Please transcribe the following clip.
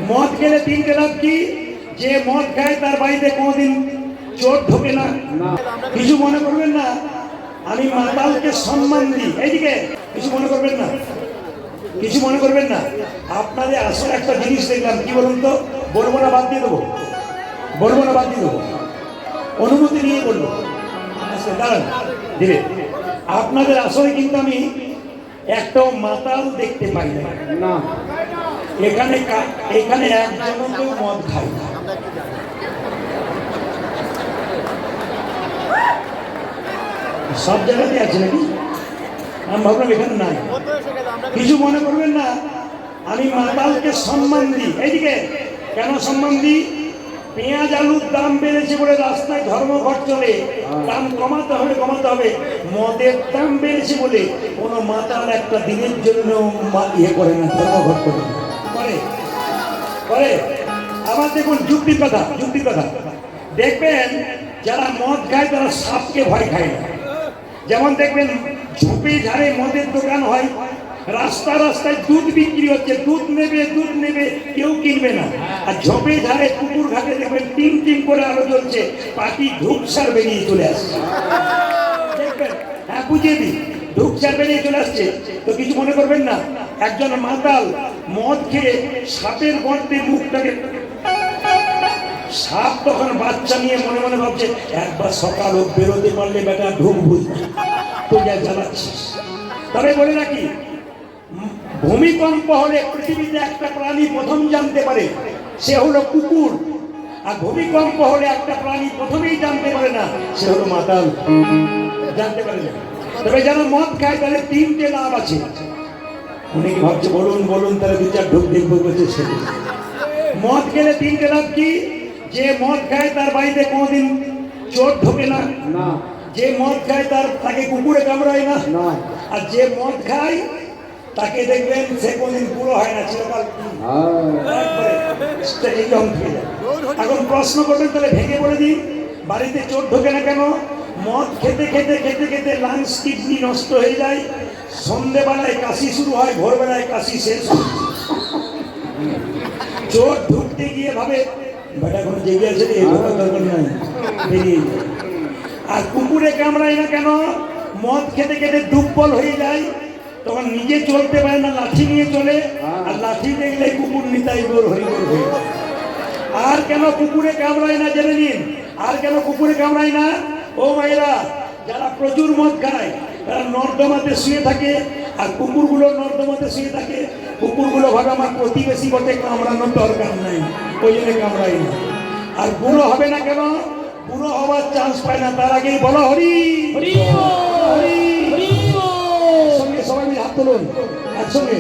মদ খেলে তিনটে লাভ কি? যে মদ খায় তার বাড়িতে কোনোদিন চোর ঢোকে না। কিছু মনে করবেন না, আমি মাতালকে সম্মান দিই। এইদিকে কিছু মনে করবেন না, কিছু মনে করবেন না। আপনাদের আসলে একটা জিনিস দেখলাম, কি বলুন তো? বলবো না, বাদ দিয়ে দেবো, বলবো না, বাদ দিয়ে দেবো, অনুমতি নিয়ে বলবো। আচ্ছা দাঁড়ান, দিবে। আপনাদের আসলে কিন্তু আমি একটাও মাতাল দেখতে পাই না। এখানে এখানে একজনও কেউ মদ খায় না। সব জায়গাতে আছে নাকি? আমি ভাবলাম এখানে নাই। কিছু মনে করবেন না, আমি মাতালকে সম্মান দিই। এইদিকে কেন সম্মান দিই? পেঁয়াজ আলুর দাম বেড়েছে বলে রাস্তায় ধর্মঘট চলে, দাম কমাতে হবে, কমাতে হবে। মদের দাম বেড়েছে বলে কোনো মাতাল একটা দিনের জন্য ইয়ে করে না, ধর্মঘট করে করে। আবার দেখুন যুক্তির কথা, যুক্তির কথা দেখবেন, যারা মদ খায় তারা সাপকে ভয় খায় না। যেমন দেখবেন ঝোপে ঝাড়ে মদের দোকান হয়, রাস্তা রাস্তায় দুধ বিক্রি হচ্ছে, দুধ নেবে কেউ কিনবে না। আর ঝোপে ঝাড়ে পুকুর ঘাটে দেখবেন টিম টিম করে আলো জ্বলছে, পাখি ধূপসার বেরিয়ে চলে আসছে। দেখবেন, হ্যাঁ বুঝিয়ে দিই, ধূপসার বেরিয়ে চলে আসছে। তো কিছু মনে করবেন না, একজন মাতাল মদ খেয়ে সাপের গর্তে মুখটাকে, সাপ তখন বাচ্চা নিয়ে মনে মনে ভাবছে, একবার সকাল বেরোতে পারলে বেটা ঢুকবুই, তো যা জ্বালাচ্ছিস। তবে বলে রাখি, ভূমিকম্প হলে পৃথিবীতে একটা প্রাণী প্রথম জানতে পারে, সে হলো কুকুর। আর ভূমিকম্প হলে একটা প্রাণী প্রথমেই জানতে পারে না, সে হলো মাতাল, জানতে পারে না। তবে যারা মদ খায় তাহলে তিনটে লাভ আছে। অনেকে ভাবছে বলুন বলুন, তাহলে দু চার ঢোক দেখবো বলছে। সে মদ খেলে তিনটে লাভ কি? যে মদ খায় তার বাড়িতে কোনোদিন চোর ঢোকে না। যে মদ খায় তাকে কুকুরে কামড়ায় না। আর যে মদ খায় তাকে দেখবেন সে কোনদিন বুড়ো হয় না, চিরকাল। এখন প্রশ্ন করবেন, তাহলে ভেঙে বলে দিই, বাড়িতে চোর ঢোকে না কেন? মদ খেতে খেতে খেতে খেতে লাংস কিডনি নষ্ট হয়ে যায়, সন্ধ্যেবেলায় কাশি শুরু হয়, ভোরবেলায় কাশি শেষ হয়। চোর ঢুকতে গিয়ে ভাবে বেটা কোনো জেগে আছে রে, দরকার নাই, বেরিয়ে যায়। আর কুকুরে কামড়ায় না কেন? মদ খেতে খেতে দুর্বল হয়ে যায়, তখন নিজে চলতে পারে না, লাঠি নিয়ে চলে, আর লাঠি দেখলে কুকুর নিতাই গোর হয়ে যায়। আর কেন কুকুরে কামড়ায় না জেনে নিন। আর কেন কুকুরে কামড়ায় না? ও ভাইরা, যারা প্রচুর মদ খায় তারা নর্দমাতে শুয়ে থাকে, আর কুকুরগুলো নর্দমাতে শুয়ে থাকে। কুকুরগুলো ভাবে আমার প্রতিবেশী বটে, কামড়ানোর দরকার নাই, ওই জন্য কামড়ায় না। আর বুড়ো হবে না কেন? বুড়ো হওয়ার চান্স পায় না, তার আগেই বলো হরি হরি হরি। সঙ্গে সবাই মিলে হাত তুলুন একসঙ্গে।